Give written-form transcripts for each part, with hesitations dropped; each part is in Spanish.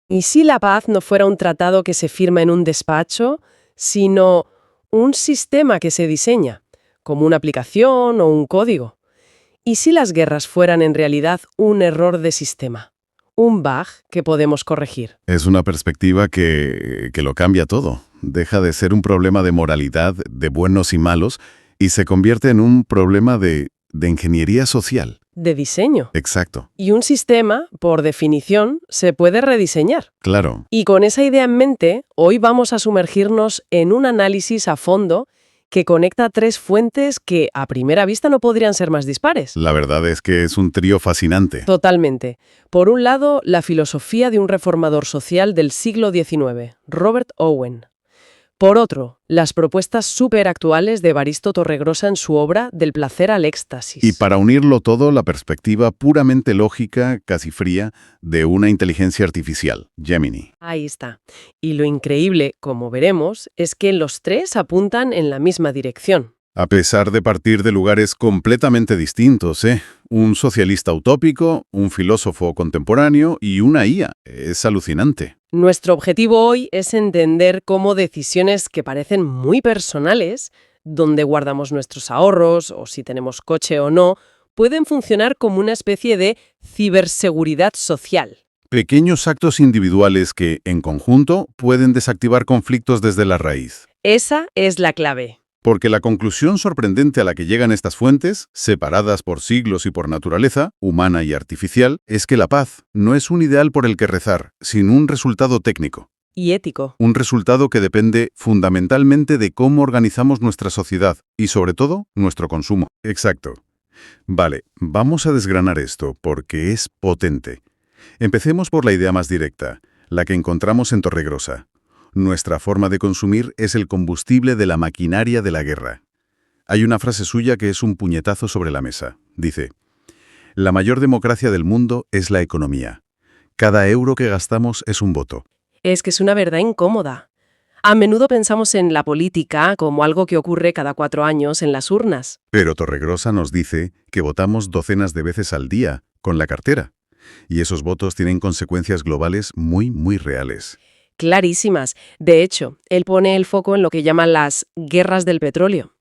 ¿Y si la paz no fuera un tratado que se firma en un despacho, sino un sistema que se diseña, como una aplicación o un código? ¿Y si las guerras fueran en realidad un error de sistema? Un bug que podemos corregir. Es una perspectiva que lo cambia todo. Deja de ser un problema de moralidad, de buenos y malos, y se convierte en un problema de ingeniería social. De diseño. Exacto. Y un sistema, por definición, se puede rediseñar. Claro. Y con esa idea en mente, hoy vamos a sumergirnos en un análisis a fondo que conecta tres fuentes que a primera vista no podrían ser más dispares. La verdad es que es un trío fascinante. Totalmente. Por un lado, la filosofía de un reformador social del siglo XIX, Robert Owen. Por otro, las propuestas superactuales de Evaristo Torregrosa en su obra Del placer al éxtasis. Y para unirlo todo, la perspectiva puramente lógica, casi fría, de una inteligencia artificial, Gemini. Ahí está. Y lo increíble, como veremos, es que los tres apuntan en la misma dirección. A pesar de partir de lugares completamente distintos, ¿eh? Un socialista utópico, un filósofo contemporáneo y una IA. Es alucinante. Nuestro objetivo hoy es entender cómo decisiones que parecen muy personales, dónde guardamos nuestros ahorros o si tenemos coche o no, pueden funcionar como una especie de ciberseguridad social. Pequeños actos individuales que, en conjunto, pueden desactivar conflictos desde la raíz. Esa es la clave. Porque la conclusión sorprendente a la que llegan estas fuentes, separadas por siglos y por naturaleza, humana y artificial, es que la paz no es un ideal por el que rezar, sino un resultado técnico. Y ético. Un resultado que depende fundamentalmente de cómo organizamos nuestra sociedad y, sobre todo, nuestro consumo. Exacto. Vale, vamos a desgranar esto porque es potente. Empecemos por la idea más directa, la que encontramos en Torregrosa. Nuestra forma de consumir es el combustible de la maquinaria de la guerra. Hay una frase suya que es un puñetazo sobre la mesa. Dice, la mayor democracia del mundo es la economía. Cada euro que gastamos es un voto. Es que es una verdad incómoda. A menudo pensamos en la política como algo que ocurre cada 4 años en las urnas. Pero Torregrosa nos dice que votamos docenas de veces al día, con la cartera. Y esos votos tienen consecuencias globales muy, muy reales. Clarísimas. De hecho, él pone el foco en lo que llaman las guerras del petróleo.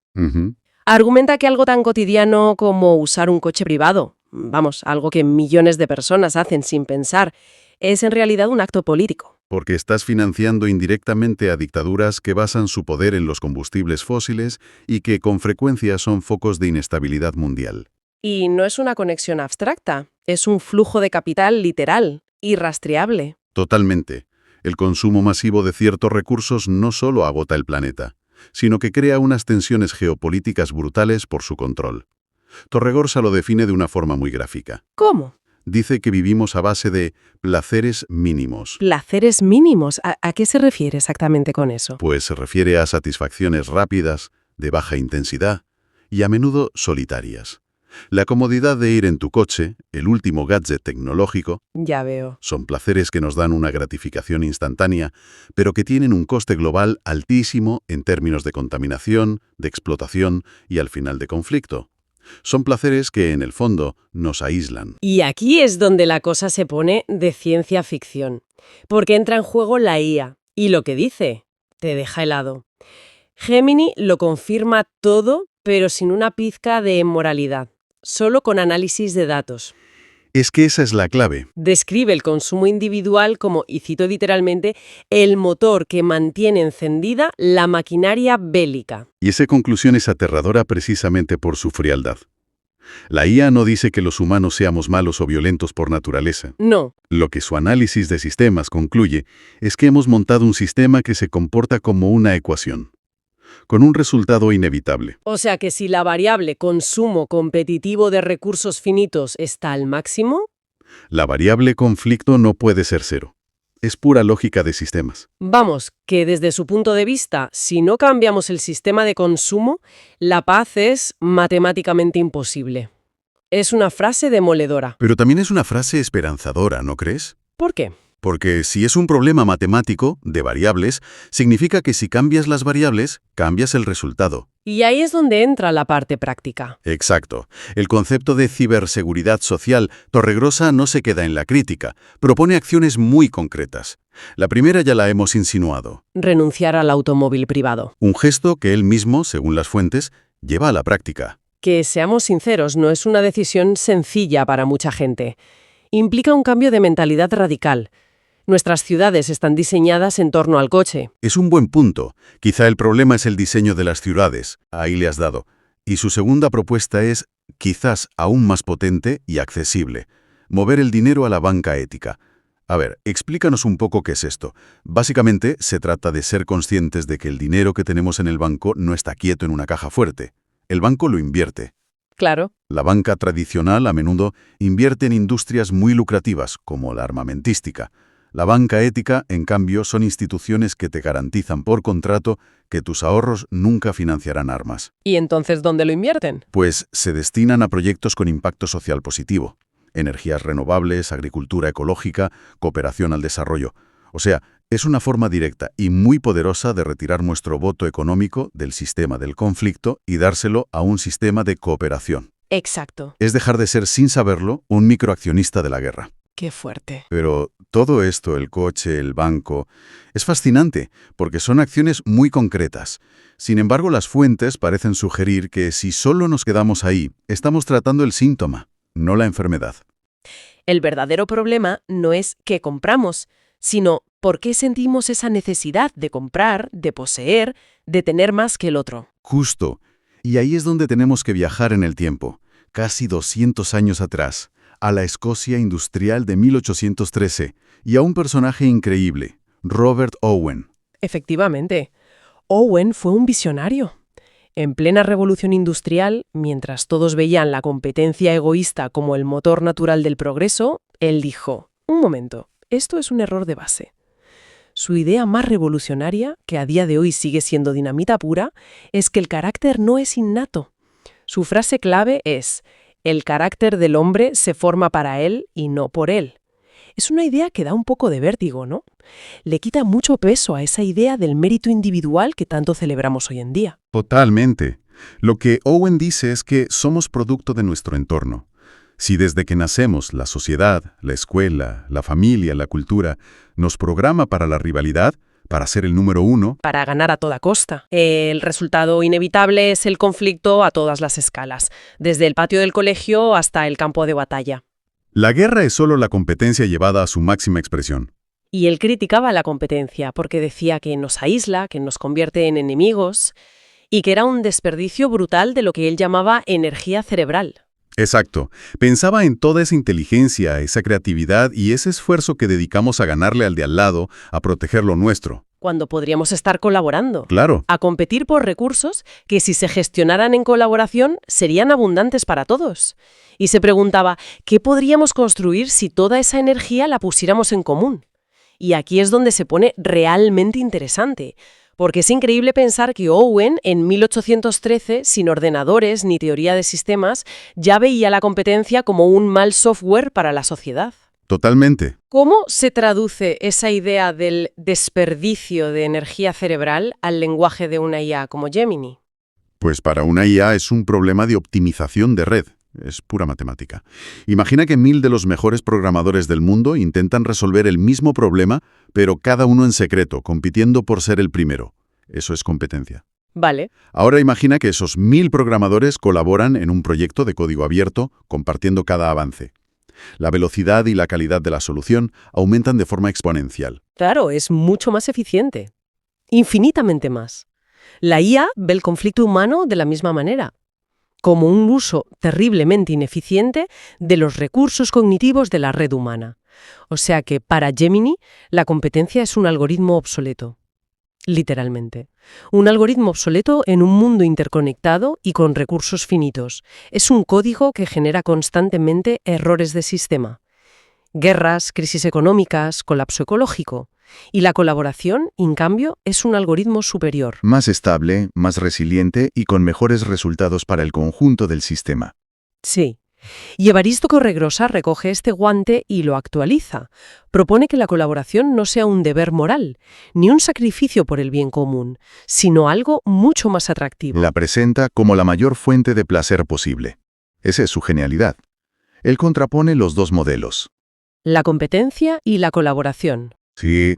Argumenta que algo tan cotidiano como usar un coche privado, vamos, algo que millones de personas hacen sin pensar, es en realidad un acto político. Porque estás financiando indirectamente a dictaduras que basan su poder en los combustibles fósiles y que con frecuencia son focos de inestabilidad mundial. Y no es una conexión abstracta, es un flujo de capital literal, irrastreable. Totalmente. El consumo masivo de ciertos recursos no solo agota el planeta, sino que crea unas tensiones geopolíticas brutales por su control. Torregrosa lo define de una forma muy gráfica. ¿Cómo? Dice que vivimos a base de placeres mínimos. ¿Placeres mínimos? ¿A qué se refiere exactamente con eso? Pues se refiere a satisfacciones rápidas, de baja intensidad y a menudo solitarias. La comodidad de ir en tu coche, el último gadget tecnológico, Ya veo. son placeres que nos dan una gratificación instantánea, pero que tienen un coste global altísimo en términos de contaminación, de explotación y al final de conflicto. Son placeres que, en el fondo, nos aíslan. Y aquí es donde la cosa se pone de ciencia ficción, porque entra en juego la IA, y lo que dice te deja helado. Gemini lo confirma todo, pero sin una pizca de moralidad, solo con análisis de datos. Es que esa es la clave. Describe el consumo individual como, y cito literalmente, el motor que mantiene encendida la maquinaria bélica. Y esa conclusión es aterradora precisamente por su frialdad. La IA no dice que los humanos seamos malos o violentos por naturaleza. No. Lo que su análisis de sistemas concluye es que hemos montado un sistema que se comporta como una ecuación, con un resultado inevitable. O sea que si la variable consumo competitivo de recursos finitos está al máximo, La variable conflicto no puede ser cero. Es pura lógica de sistemas. vamos, que desde su punto de vista, si no cambiamos el sistema de consumo, la paz es matemáticamente imposible. Es una frase demoledora. Pero también es una frase esperanzadora, ¿no crees? ¿Por qué? Porque si es un problema matemático, de variables, significa que si cambias las variables, cambias el resultado. Y ahí es donde entra la parte práctica. Exacto. El concepto de ciberseguridad social, Torregrosa no se queda en la crítica, propone acciones muy concretas. La primera ya la hemos insinuado. Renunciar al automóvil privado. Un gesto que él mismo, según las fuentes, lleva a la práctica. Que, seamos sinceros, no es una decisión sencilla para mucha gente. Implica un cambio de mentalidad radical. Nuestras ciudades están diseñadas en torno al coche. Es un buen punto. Quizá el problema es el diseño de las ciudades. Ahí le has dado. Y su segunda propuesta es, quizás aún más potente y accesible, mover el dinero a la banca ética. A ver, explícanos un poco qué es esto. Básicamente, se trata de ser conscientes de que el dinero que tenemos en el banco no está quieto en una caja fuerte. El banco lo invierte. Claro. La banca tradicional, a menudo, invierte en industrias muy lucrativas, como la armamentística. La banca ética, en cambio, son instituciones que te garantizan por contrato que tus ahorros nunca financiarán armas. ¿Y entonces dónde lo invierten? Pues se destinan a proyectos con impacto social positivo. Energías renovables, agricultura ecológica, cooperación al desarrollo. O sea, es una forma directa y muy poderosa de retirar nuestro voto económico del sistema del conflicto y dárselo a un sistema de cooperación. Exacto. Es dejar de ser, sin saberlo, un microaccionista de la guerra. Qué fuerte. Pero todo esto, el coche, el banco, es fascinante porque son acciones muy concretas. Sin embargo, las fuentes parecen sugerir que si solo nos quedamos ahí, estamos tratando el síntoma, no la enfermedad. El verdadero problema no es qué compramos, sino por qué sentimos esa necesidad de comprar, de poseer, de tener más que el otro. Justo. Y ahí es donde tenemos que viajar en el tiempo, casi 200 años atrás, a la Escocia industrial de 1813, y a un personaje increíble, Robert Owen. Efectivamente, Owen fue un visionario. En plena revolución industrial, mientras todos veían la competencia egoísta como el motor natural del progreso, él dijo, un momento, esto es un error de base. Su idea más revolucionaria, que a día de hoy sigue siendo dinamita pura, es que el carácter no es innato. Su frase clave es, el carácter del hombre se forma para él y no por él. Es una idea que da un poco de vértigo, ¿no? Le quita mucho peso a esa idea del mérito individual que tanto celebramos hoy en día. Totalmente. Lo que Owen dice es que somos producto de nuestro entorno. Si desde que nacemos la sociedad, la escuela, la familia, la cultura, nos programa para la rivalidad, para ser el número uno, Para ganar a toda costa. El resultado inevitable es el conflicto a todas las escalas, desde el patio del colegio hasta el campo de batalla. la guerra es solo la competencia llevada a su máxima expresión. Y él criticaba la competencia porque decía que nos aísla, que nos convierte en enemigos y que era un desperdicio brutal de lo que él llamaba energía cerebral. Exacto. Pensaba en toda esa inteligencia, esa creatividad y ese esfuerzo que dedicamos a ganarle al de al lado, a proteger lo nuestro. Cuando podríamos estar colaborando. Claro. A competir por recursos que si se gestionaran en colaboración serían abundantes para todos. Y se preguntaba, ¿qué podríamos construir si toda esa energía la pusiéramos en común? Y aquí es donde se pone realmente interesante, porque es increíble pensar que Owen, en 1813, sin ordenadores ni teoría de sistemas, ya veía la competencia como un mal software para la sociedad. Totalmente. ¿Cómo se traduce esa idea del desperdicio de energía cerebral al lenguaje de una IA como Gemini? Pues para una IA es un problema de optimización de red. Es pura matemática. Imagina que 1000 de los mejores programadores del mundo intentan resolver el mismo problema, pero cada uno en secreto, compitiendo por ser el primero. Eso es competencia. Vale. Ahora imagina que esos 1000 programadores colaboran en un proyecto de código abierto, compartiendo cada avance. La velocidad y la calidad de la solución aumentan de forma exponencial. Claro, es mucho más eficiente. Infinitamente más. La IA ve el conflicto humano de la misma manera, como un uso terriblemente ineficiente de los recursos cognitivos de la red humana. O sea que para Gemini la competencia es un algoritmo obsoleto. Literalmente. Un algoritmo obsoleto en un mundo interconectado y con recursos finitos. Es un código que genera constantemente errores de sistema. Guerras, crisis económicas, colapso ecológico. Y la colaboración, en cambio, es un algoritmo superior. Más estable, más resiliente y con mejores resultados para el conjunto del sistema. Sí. Y Evaristo Torregrosa recoge este guante y lo actualiza. Propone que la colaboración no sea un deber moral, ni un sacrificio por el bien común, sino algo mucho más atractivo. La presenta como la mayor fuente de placer posible. Esa es su genialidad. Él contrapone los dos modelos. La competencia y la colaboración. Sí,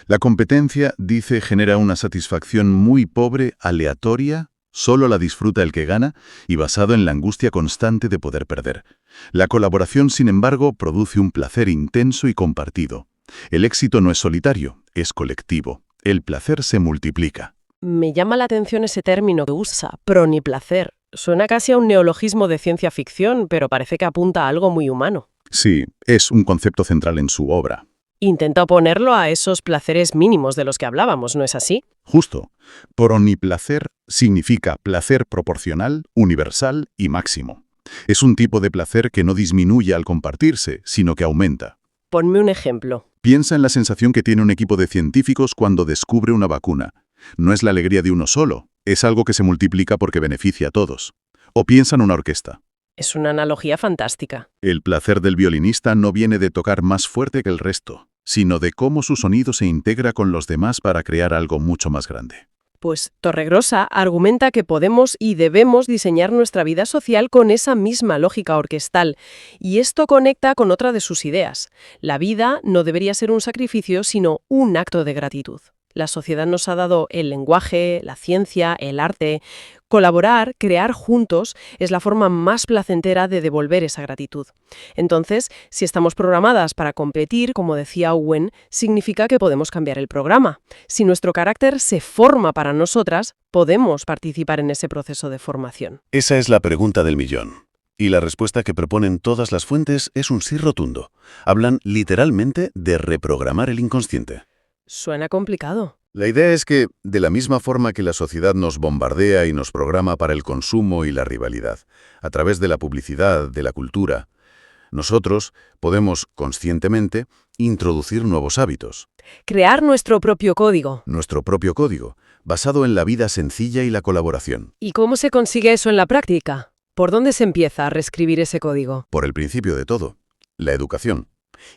la competencia, dice, genera una satisfacción muy pobre, aleatoria, solo la disfruta el que gana y basado en la angustia constante de poder perder. La colaboración, sin embargo, produce un placer intenso y compartido. El éxito no es solitario, es colectivo. El placer se multiplica. Me llama la atención ese término que usa, proniplacer. Suena casi a un neologismo de ciencia ficción, pero parece que apunta a algo muy humano. Sí, es un concepto central en su obra. Intenta oponerlo a esos placeres mínimos de los que hablábamos, ¿no es así? Justo. Proniplacer significa placer proporcional, universal y máximo. Es un tipo de placer que no disminuye al compartirse, sino que aumenta. Ponme un ejemplo. Piensa en la sensación que tiene un equipo de científicos cuando descubre una vacuna. No es la alegría de uno solo, es algo que se multiplica porque beneficia a todos. O piensa en una orquesta. Es una analogía fantástica. El placer del violinista no viene de tocar más fuerte que el resto, sino de cómo su sonido se integra con los demás para crear algo mucho más grande. Pues Torregrosa argumenta que podemos y debemos diseñar nuestra vida social con esa misma lógica orquestal, y esto conecta con otra de sus ideas. La vida no debería ser un sacrificio, sino un acto de gratitud. La sociedad nos ha dado el lenguaje, la ciencia, el arte. Colaborar, crear juntos, es la forma más placentera de devolver esa gratitud. Entonces, si estamos programadas para competir, como decía Owen, significa que podemos cambiar el programa. Si nuestro carácter se forma para nosotras, podemos participar en ese proceso de formación. Esa es la pregunta del millón. Y la respuesta que proponen todas las fuentes es un sí rotundo. Hablan literalmente de reprogramar el inconsciente. Suena complicado. La idea es que, de la misma forma que la sociedad nos bombardea y nos programa para el consumo y la rivalidad, a través de la publicidad, de la cultura, nosotros podemos, conscientemente, introducir nuevos hábitos. Crear nuestro propio código. Nuestro propio código, basado en la vida sencilla y la colaboración. ¿Y cómo se consigue eso en la práctica? ¿Por dónde se empieza a reescribir ese código? Por el principio de todo, la educación.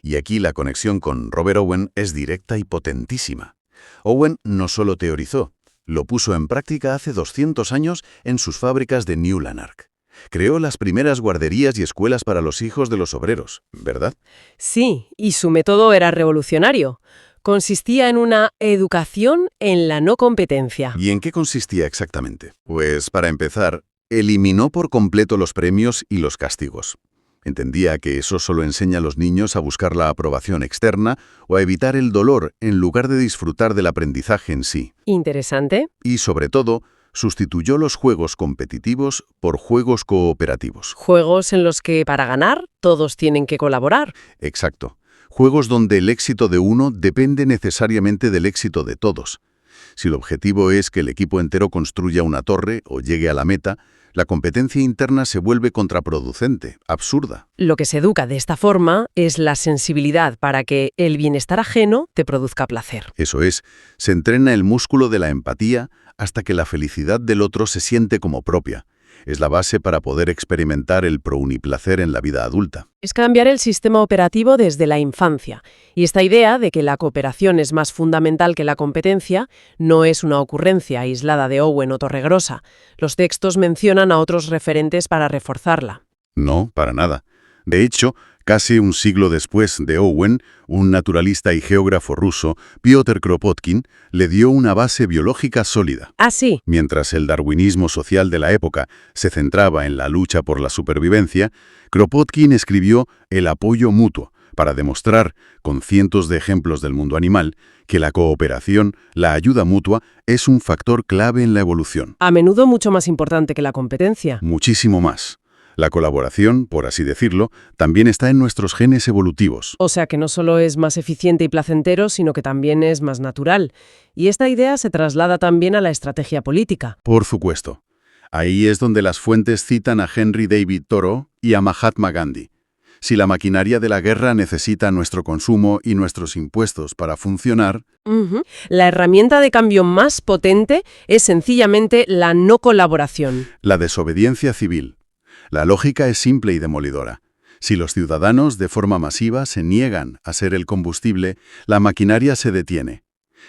Y aquí la conexión con Robert Owen es directa y potentísima. Owen no solo teorizó, lo puso en práctica hace 200 años en sus fábricas de New Lanark. Creó las primeras guarderías y escuelas para los hijos de los obreros, ¿verdad? Sí, y su método era revolucionario. Consistía en una educación en la no competencia. ¿Y en qué consistía exactamente? Pues, para empezar, eliminó por completo los premios y los castigos. Entendía que eso solo enseña a los niños a buscar la aprobación externa o a evitar el dolor en lugar de disfrutar del aprendizaje en sí. Interesante. Y, sobre todo, sustituyó los juegos competitivos por juegos cooperativos. Juegos en los que, para ganar, todos tienen que colaborar. Exacto. Juegos donde el éxito de uno depende necesariamente del éxito de todos. Si el objetivo es que el equipo entero construya una torre o llegue a la meta, la competencia interna se vuelve contraproducente, absurda. Lo que se educa de esta forma es la sensibilidad para que el bienestar ajeno te produzca placer. Eso es, se entrena el músculo de la empatía hasta que la felicidad del otro se siente como propia. Es la base para poder experimentar el prouniplacer en la vida adulta. Es cambiar el sistema operativo desde la infancia. Y esta idea de que la cooperación es más fundamental que la competencia no es una ocurrencia aislada de Owen o Torregrosa. Los textos mencionan a otros referentes para reforzarla. No, para nada. De hecho, casi un siglo después de Owen, un naturalista y geógrafo ruso, Piotr Kropotkin, le dio una base biológica sólida. Ah, sí. Mientras el darwinismo social de la época se centraba en la lucha por la supervivencia, Kropotkin escribió El apoyo mutuo, para demostrar, con cientos de ejemplos del mundo animal, que la cooperación, la ayuda mutua, es un factor clave en la evolución. A menudo mucho más importante que la competencia. Muchísimo más. La colaboración, por así decirlo, también está en nuestros genes evolutivos. O sea que no solo es más eficiente y placentero, sino que también es más natural. Y esta idea se traslada también a la estrategia política. Por supuesto. Ahí es donde las fuentes citan a Henry David Thoreau y a Mahatma Gandhi. Si la maquinaria de la guerra necesita nuestro consumo y nuestros impuestos para funcionar... La herramienta de cambio más potente es sencillamente la no colaboración. La desobediencia civil. La lógica es simple y demolidora. Si los ciudadanos, de forma masiva, se niegan a ser el combustible, la maquinaria se detiene.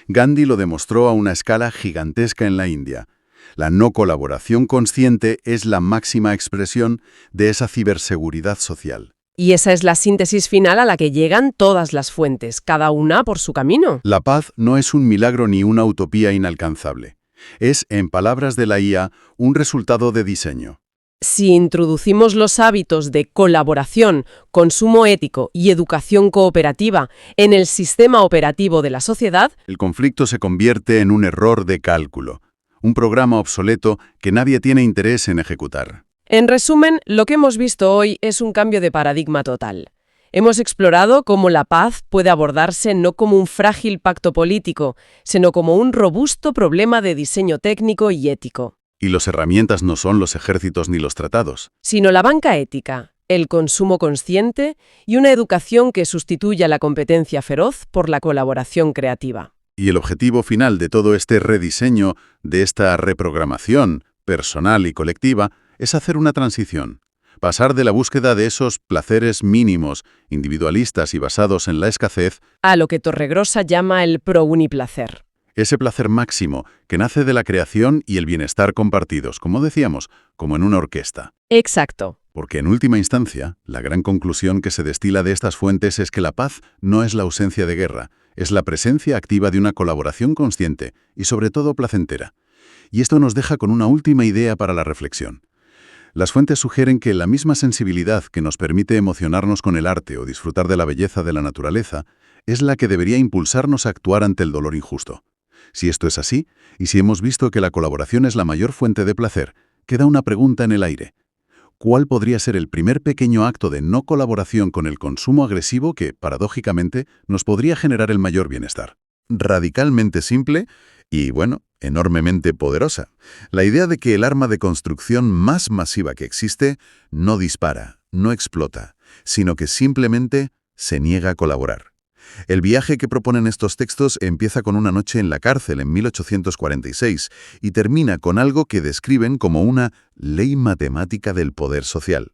Gandhi lo demostró a una escala gigantesca en la India. La no colaboración consciente es la máxima expresión de esa ciberseguridad social. Y esa es la síntesis final a la que llegan todas las fuentes, cada una por su camino. La paz no es un milagro ni una utopía inalcanzable. Es, en palabras de la IA, un resultado de diseño. Si introducimos los hábitos de colaboración, consumo ético y educación cooperativa en el sistema operativo de la sociedad, El conflicto se convierte en un error de cálculo, un programa obsoleto que nadie tiene interés en ejecutar. en resumen, lo que hemos visto hoy es un cambio de paradigma total. Hemos explorado cómo la paz puede abordarse no como un frágil pacto político, sino como un robusto problema de diseño técnico y ético. Y las herramientas no son los ejércitos ni los tratados. Sino la banca ética, el consumo consciente y una educación que sustituya la competencia feroz por la colaboración creativa. Y el objetivo final de todo este rediseño, de esta reprogramación personal y colectiva, es hacer una transición. Pasar de la búsqueda de esos placeres mínimos, individualistas y basados en la escasez, A lo que Torregrosa llama el pro-uniplacer. ese placer máximo que nace de la creación y el bienestar compartidos, como decíamos, como en una orquesta. Exacto. Porque en última instancia, la gran conclusión que se destila de estas fuentes es que la paz no es la ausencia de guerra, es la presencia activa de una colaboración consciente y sobre todo placentera. Y esto nos deja con una última idea para la reflexión. Las fuentes sugieren que la misma sensibilidad que nos permite emocionarnos con el arte o disfrutar de la belleza de la naturaleza es la que debería impulsarnos a actuar ante el dolor injusto. Si esto es así, y si hemos visto que la colaboración es la mayor fuente de placer, queda una pregunta en el aire. ¿Cuál podría ser el primer pequeño acto de no colaboración con el consumo agresivo que, paradójicamente, nos podría generar el mayor bienestar? Radicalmente simple y, bueno, enormemente poderosa. La idea de que el arma de construcción más masiva que existe no dispara, no explota, sino que simplemente se niega a colaborar. El viaje que proponen estos textos empieza con una noche en la cárcel en 1846 y termina con algo que describen como una ley matemática del poder social.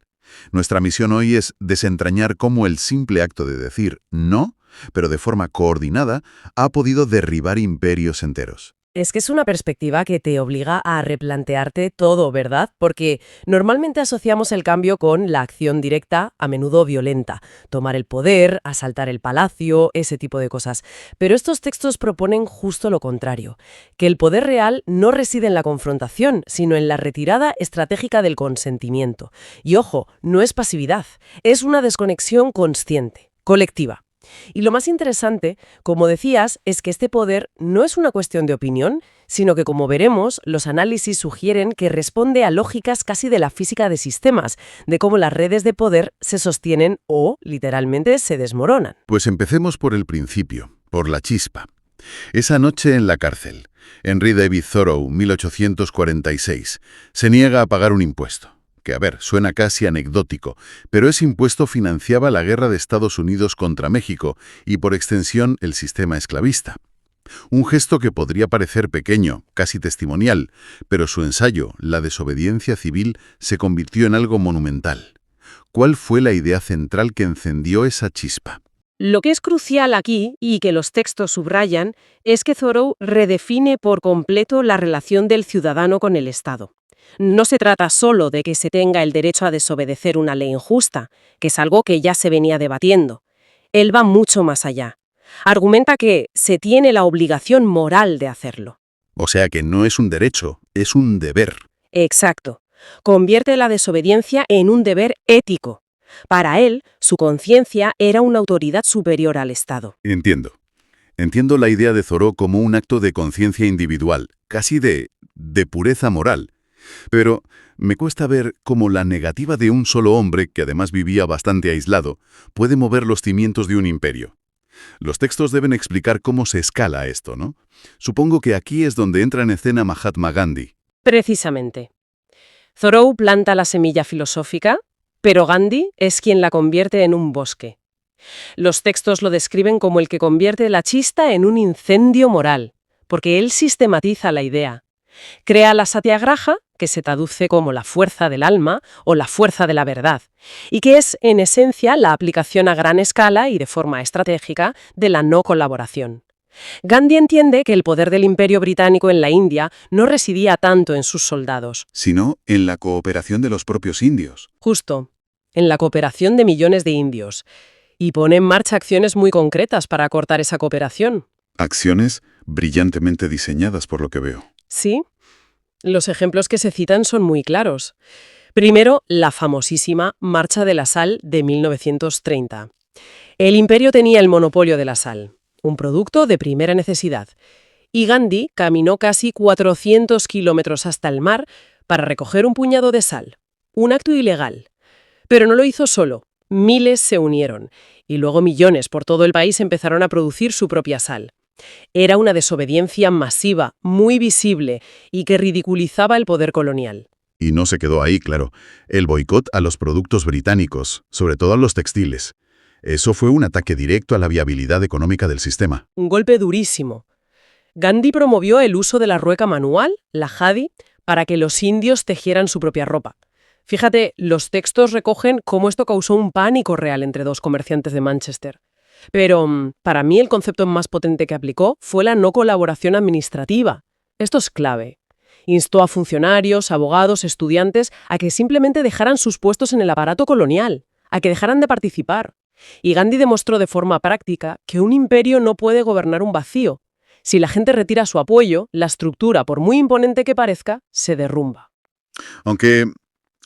Nuestra misión hoy es desentrañar cómo el simple acto de decir no, pero de forma coordinada, ha podido derribar imperios enteros. Es que es una perspectiva que te obliga a replantearte todo, ¿verdad? Porque normalmente asociamos el cambio con la acción directa, a menudo violenta, tomar el poder, asaltar el palacio, ese tipo de cosas. Pero estos textos proponen justo lo contrario, que el poder real no reside en la confrontación, sino en la retirada estratégica del consentimiento. Y ojo, no es pasividad, es una desconexión consciente, colectiva. Y lo más interesante, como decías, es que este poder no es una cuestión de opinión, sino que, como veremos, los análisis sugieren que responde a lógicas casi de la física de sistemas, de cómo las redes de poder se sostienen o, literalmente, se desmoronan. Pues empecemos por el principio, por la chispa. Esa noche en la cárcel, Henry David Thoreau, 1846, se niega a pagar un impuesto. Que, a ver, suena casi anecdótico, pero ese impuesto financiaba la guerra de Estados Unidos contra México y, por extensión, el sistema esclavista. Un gesto que podría parecer pequeño, casi testimonial, pero su ensayo, la desobediencia civil, se convirtió en algo monumental. ¿Cuál fue la idea central que encendió esa chispa? Lo que es crucial aquí, y que los textos subrayan, es que Thoreau redefine por completo la relación del ciudadano con el Estado. No se trata solo de que se tenga el derecho a desobedecer una ley injusta, que es algo que ya se venía debatiendo. Él va mucho más allá. Argumenta que se tiene la obligación moral de hacerlo. O sea que no es un derecho, es un deber. Exacto. Convierte la desobediencia en un deber ético. Para él, su conciencia era una autoridad superior al Estado. Entiendo. Entiendo la idea de Thoreau como un acto de conciencia individual, casi de pureza moral. Pero me cuesta ver cómo la negativa de un solo hombre, que además vivía bastante aislado, puede mover los cimientos de un imperio. Los textos deben explicar cómo se escala esto, ¿no? Supongo que aquí es donde entra en escena Mahatma Gandhi. Precisamente. Thoreau planta la semilla filosófica, pero Gandhi es quien la convierte en un bosque. Los textos lo describen como el que convierte la chista en un incendio moral, porque él sistematiza la idea. Crea la satyagraha, que se traduce como la fuerza del alma o la fuerza de la verdad, y que es, en esencia, la aplicación a gran escala y de forma estratégica de la no colaboración. Gandhi entiende que el poder del Imperio Británico en la India no residía tanto en sus soldados. Sino en la cooperación de los propios indios. Justo, en la cooperación de millones de indios. Y pone en marcha acciones muy concretas para acortar esa cooperación. Acciones brillantemente diseñadas, por lo que veo. Sí, los ejemplos que se citan son muy claros. Primero, la famosísima Marcha de la Sal de 1930. El imperio tenía el monopolio de la sal, un producto de primera necesidad, y Gandhi caminó casi 400 kilómetros hasta el mar para recoger un puñado de sal, un acto ilegal. Pero no lo hizo solo, miles se unieron, y luego millones por todo el país empezaron a producir su propia sal. Era una desobediencia masiva, muy visible, y que ridiculizaba el poder colonial. Y no se quedó ahí, claro. El boicot a los productos británicos, sobre todo a los textiles. Eso fue un ataque directo a la viabilidad económica del sistema. Un golpe durísimo. Gandhi promovió el uso de la rueca manual, la jadi, para que los indios tejieran su propia ropa. Fíjate, los textos recogen cómo esto causó un pánico real entre dos comerciantes de Manchester. Pero para mí el concepto más potente que aplicó fue la no colaboración administrativa. Esto es clave. Instó a funcionarios, abogados, estudiantes a que simplemente dejaran sus puestos en el aparato colonial, a que dejaran de participar. Y Gandhi demostró de forma práctica que un imperio no puede gobernar un vacío. Si la gente retira su apoyo, la estructura, por muy imponente que parezca, se derrumba. Aunque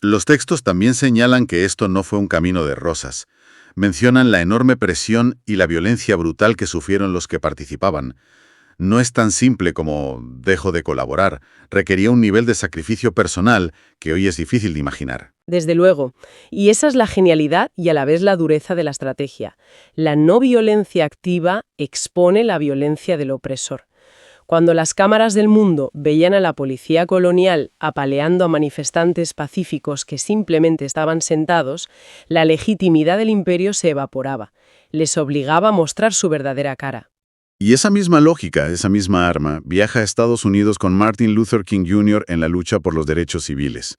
los textos también señalan que esto no fue un camino de rosas. Mencionan la enorme presión y la violencia brutal que sufrieron los que participaban. No es tan simple como dejo de colaborar. Requería un nivel de sacrificio personal que hoy es difícil de imaginar. Desde luego. Y esa es la genialidad y a la vez la dureza de la estrategia. La no violencia activa expone la violencia del opresor. Cuando las cámaras del mundo veían a la policía colonial apaleando a manifestantes pacíficos que simplemente estaban sentados, la legitimidad del imperio se evaporaba. Les obligaba a mostrar su verdadera cara. Y esa misma lógica, esa misma arma, viaja a Estados Unidos con Martin Luther King Jr. en la lucha por los derechos civiles.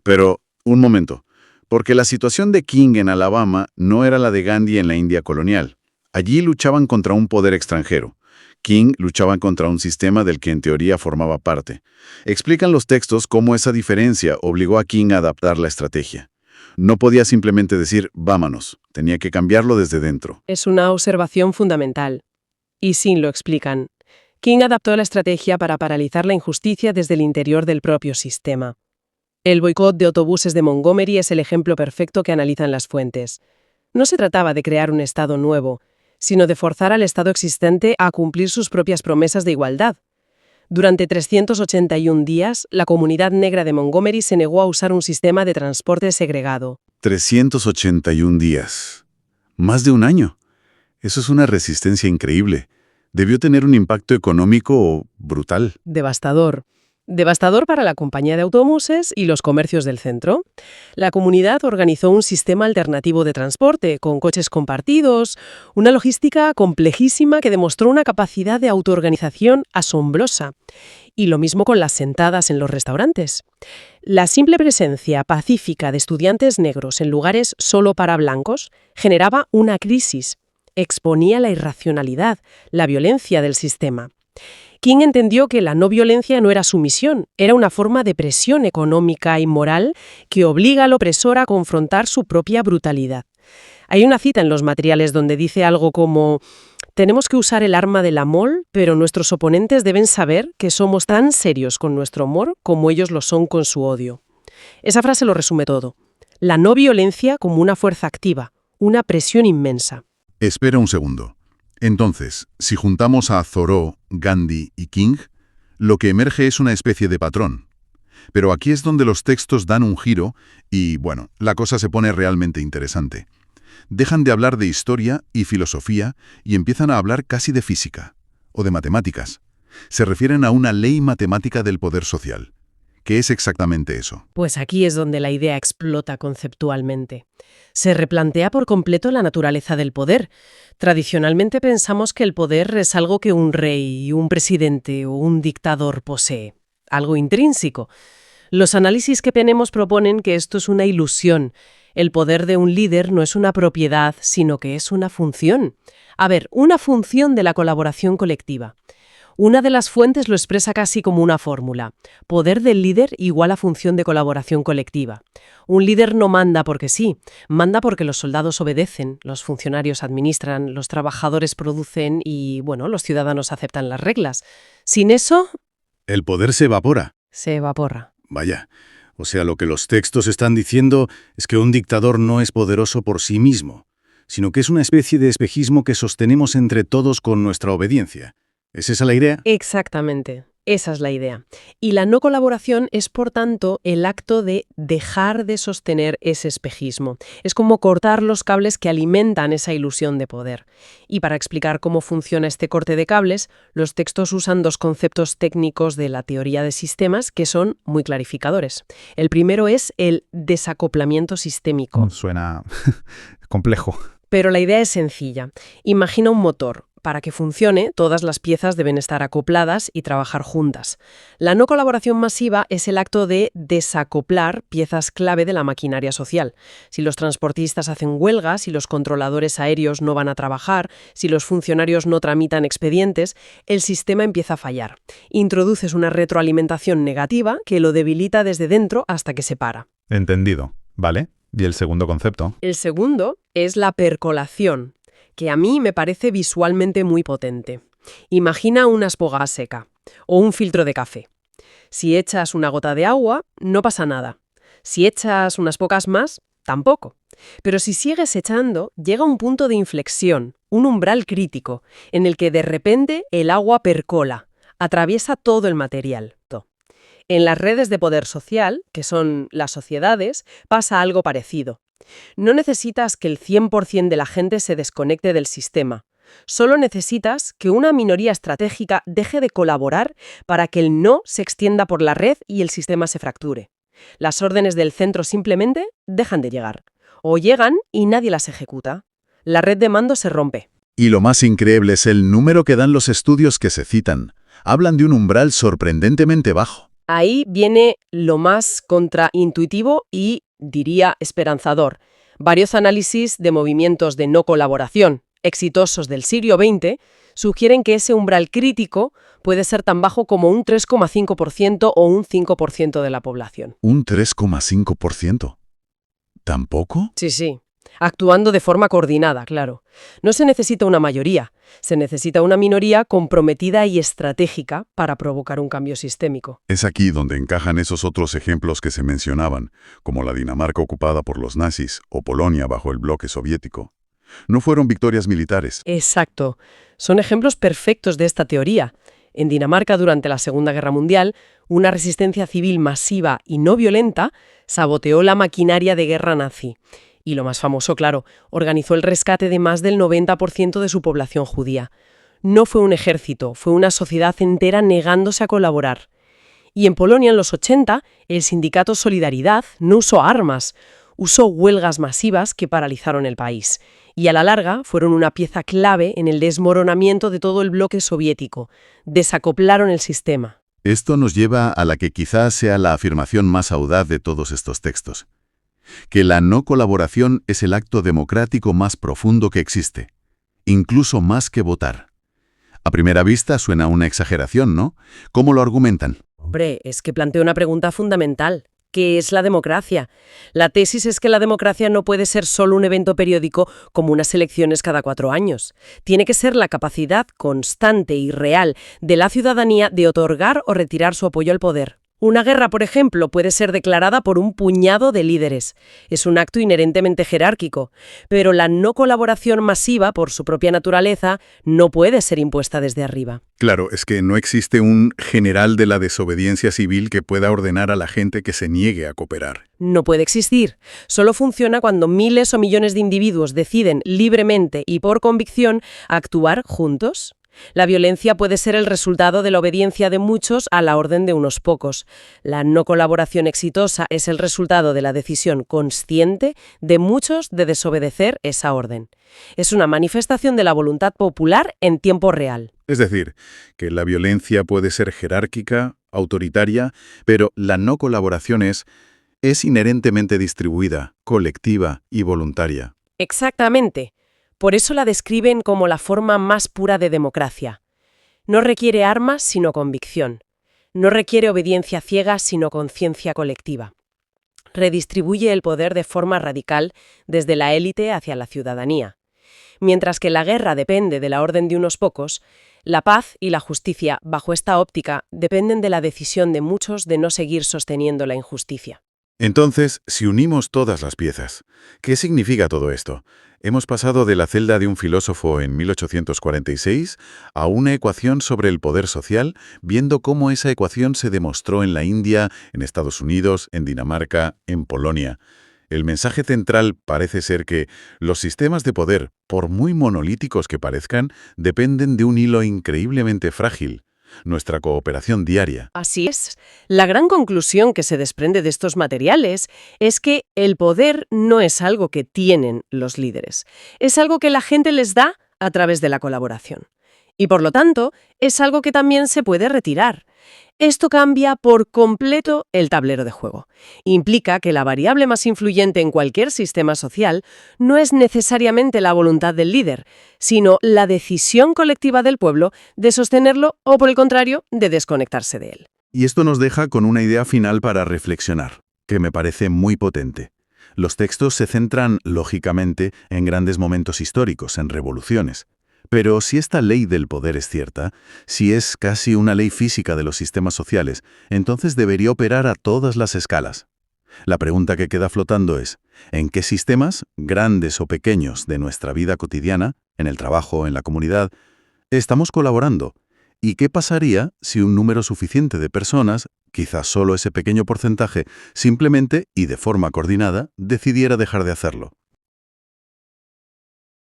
Pero, un momento, porque la situación de King en Alabama no era la de Gandhi en la India colonial. Allí luchaban contra un poder extranjero. King luchaba contra un sistema del que en teoría formaba parte. Explican los textos cómo esa diferencia obligó a King a adaptar la estrategia. No podía simplemente decir, vámonos, tenía que cambiarlo desde dentro. Es una observación fundamental. Y Sin lo explican. King adaptó la estrategia para paralizar la injusticia desde el interior del propio sistema. El boicot de autobuses de Montgomery es el ejemplo perfecto que analizan las fuentes. No se trataba de crear un Estado nuevo, sino de forzar al Estado existente a cumplir sus propias promesas de igualdad. Durante 381 días, la comunidad negra de Montgomery se negó a usar un sistema de transporte segregado. 381 días. Más de un año. Eso es una resistencia increíble. Debió tener un impacto económico brutal. Devastador. Devastador para la compañía de autobuses y los comercios del centro. La comunidad organizó un sistema alternativo de transporte, con coches compartidos, una logística complejísima que demostró una capacidad de autoorganización asombrosa. Y lo mismo con las sentadas en los restaurantes. La simple presencia pacífica de estudiantes negros en lugares solo para blancos generaba una crisis. Exponía la irracionalidad, la violencia del sistema. King entendió que la no violencia no era sumisión, era una forma de presión económica y moral que obliga al opresor a confrontar su propia brutalidad. Hay una cita en los materiales donde dice algo como: tenemos que usar el arma del amor, pero nuestros oponentes deben saber que somos tan serios con nuestro amor como ellos lo son con su odio. Esa frase lo resume todo. La no violencia como una fuerza activa, una presión inmensa. Espera un segundo. Entonces, si juntamos a Thoreau, Gandhi y King, lo que emerge es una especie de patrón. Pero aquí es donde los textos dan un giro y, bueno, la cosa se pone realmente interesante. Dejan de hablar de historia y filosofía y empiezan a hablar casi de física o de matemáticas. Se refieren a una ley matemática del poder social. ¿Qué es exactamente eso? Pues aquí es donde la idea explota conceptualmente. Se replantea por completo la naturaleza del poder. Tradicionalmente pensamos que el poder es algo que un rey, un presidente o un dictador posee, algo intrínseco. Los análisis que tenemos proponen que esto es una ilusión. El poder de un líder no es una propiedad, sino que es una función. A ver, una función de la colaboración colectiva. Una de las fuentes lo expresa casi como una fórmula. Poder del líder igual a función de colaboración colectiva. Un líder no manda porque sí, manda porque los soldados obedecen, los funcionarios administran, los trabajadores producen y, bueno, los ciudadanos aceptan las reglas. Sin eso, El poder se evapora. se evapora. Vaya, o sea, lo que los textos están diciendo es que un dictador no es poderoso por sí mismo, sino que es una especie de espejismo que sostenemos entre todos con nuestra obediencia. ¿Es esa la idea? Exactamente, esa es la idea. Y la no colaboración es, por tanto, el acto de dejar de sostener ese espejismo. Es como cortar los cables que alimentan esa ilusión de poder. Y para explicar cómo funciona este corte de cables, los textos usan dos conceptos técnicos de la teoría de sistemas que son muy clarificadores. El primero es el desacoplamiento sistémico. Suena complejo. Pero la idea es sencilla. Imagina un motor. Para que funcione, todas las piezas deben estar acopladas y trabajar juntas. La no colaboración masiva es el acto de desacoplar piezas clave de la maquinaria social. Si los transportistas hacen huelga, si los controladores aéreos no van a trabajar, si los funcionarios no tramitan expedientes, el sistema empieza a fallar. Introduces una retroalimentación negativa que lo debilita desde dentro hasta que se para. Entendido. ¿Vale? ¿Y el segundo concepto? El segundo es la percolación, que a mí me parece visualmente muy potente. Imagina una esponja seca o un filtro de café. Si echas una gota de agua, no pasa nada. Si echas unas pocas más, tampoco. Pero si sigues echando, llega un punto de inflexión, un umbral crítico, en el que de repente el agua percola, atraviesa todo el material. En las redes de poder social, que son las sociedades, pasa algo parecido. No necesitas que el 100% de la gente se desconecte del sistema. Solo necesitas que una minoría estratégica deje de colaborar para que el no se extienda por la red y el sistema se fracture. Las órdenes del centro simplemente dejan de llegar. O llegan y nadie las ejecuta. La red de mando se rompe. Y lo más increíble es el número que dan los estudios que se citan. Hablan de un umbral sorprendentemente bajo. Ahí viene lo más contraintuitivo y, diría, esperanzador. Varios análisis de movimientos de no colaboración exitosos del siglo XX sugieren que ese umbral crítico puede ser tan bajo como un 3,5% o un 5% de la población. ¿Un 3,5%? ¿Tampoco? Sí. Actuando de forma coordinada, claro. No se necesita una mayoría, se necesita una minoría comprometida y estratégica para provocar un cambio sistémico. Es aquí donde encajan esos otros ejemplos que se mencionaban, como la Dinamarca ocupada por los nazis o Polonia bajo el bloque soviético. No fueron victorias militares. Exacto. Son ejemplos perfectos de esta teoría. En Dinamarca, durante la Segunda Guerra Mundial, una resistencia civil masiva y no violenta saboteó la maquinaria de guerra nazi. Y lo más famoso, claro, organizó el rescate de más del 90% de su población judía. No fue un ejército, fue una sociedad entera negándose a colaborar. Y en Polonia, en los 80, el sindicato Solidaridad no usó armas, usó huelgas masivas que paralizaron el país. Y a la larga fueron una pieza clave en el desmoronamiento de todo el bloque soviético. Desacoplaron el sistema. Esto nos lleva a la que quizás sea la afirmación más audaz de todos estos textos. Que la no colaboración es el acto democrático más profundo que existe, incluso más que votar. A primera vista suena una exageración, ¿no? ¿Cómo lo argumentan? Hombre, es que plantea una pregunta fundamental. ¿Qué es la democracia? La tesis es que la democracia no puede ser solo un evento periódico como unas elecciones cada 4 años. Tiene que ser la capacidad constante y real de la ciudadanía de otorgar o retirar su apoyo al poder. Una guerra, por ejemplo, puede ser declarada por un puñado de líderes. Es un acto inherentemente jerárquico. Pero la no colaboración masiva, por su propia naturaleza, no puede ser impuesta desde arriba. Claro, es que no existe un general de la desobediencia civil que pueda ordenar a la gente que se niegue a cooperar. No puede existir. Solo funciona cuando miles o millones de individuos deciden libremente y por convicción actuar juntos. La violencia puede ser el resultado de la obediencia de muchos a la orden de unos pocos. La no colaboración exitosa es el resultado de la decisión consciente de muchos de desobedecer esa orden. Es una manifestación de la voluntad popular en tiempo real. Es decir, que la violencia puede ser jerárquica, autoritaria, pero la no colaboración es inherentemente distribuida, colectiva y voluntaria. Exactamente. Por eso la describen como la forma más pura de democracia. No requiere armas, sino convicción. No requiere obediencia ciega, sino conciencia colectiva. Redistribuye el poder de forma radical desde la élite hacia la ciudadanía. Mientras que la guerra depende de la orden de unos pocos, la paz y la justicia, bajo esta óptica, dependen de la decisión de muchos de no seguir sosteniendo la injusticia. Entonces, si unimos todas las piezas, ¿qué significa todo esto? Hemos pasado de la celda de un filósofo en 1846 a una ecuación sobre el poder social, viendo cómo esa ecuación se demostró en la India, en Estados Unidos, en Dinamarca, en Polonia. El mensaje central parece ser que los sistemas de poder, por muy monolíticos que parezcan, dependen de un hilo increíblemente frágil: nuestra cooperación diaria. Así es. La gran conclusión que se desprende de estos materiales es que el poder no es algo que tienen los líderes, es algo que la gente les da a través de la colaboración. Y por lo tanto, es algo que también se puede retirar. Esto cambia por completo el tablero de juego. Implica que la variable más influyente en cualquier sistema social no es necesariamente la voluntad del líder, sino la decisión colectiva del pueblo de sostenerlo o, por el contrario, de desconectarse de él. Y esto nos deja con una idea final para reflexionar, que me parece muy potente. Los textos se centran, lógicamente, en grandes momentos históricos, en revoluciones. Pero si esta ley del poder es cierta, si es casi una ley física de los sistemas sociales, entonces debería operar a todas las escalas. La pregunta que queda flotando es: ¿en qué sistemas, grandes o pequeños, de nuestra vida cotidiana, en el trabajo, en la comunidad, estamos colaborando? ¿Y qué pasaría si un número suficiente de personas, quizás solo ese pequeño porcentaje, simplemente y de forma coordinada, decidiera dejar de hacerlo?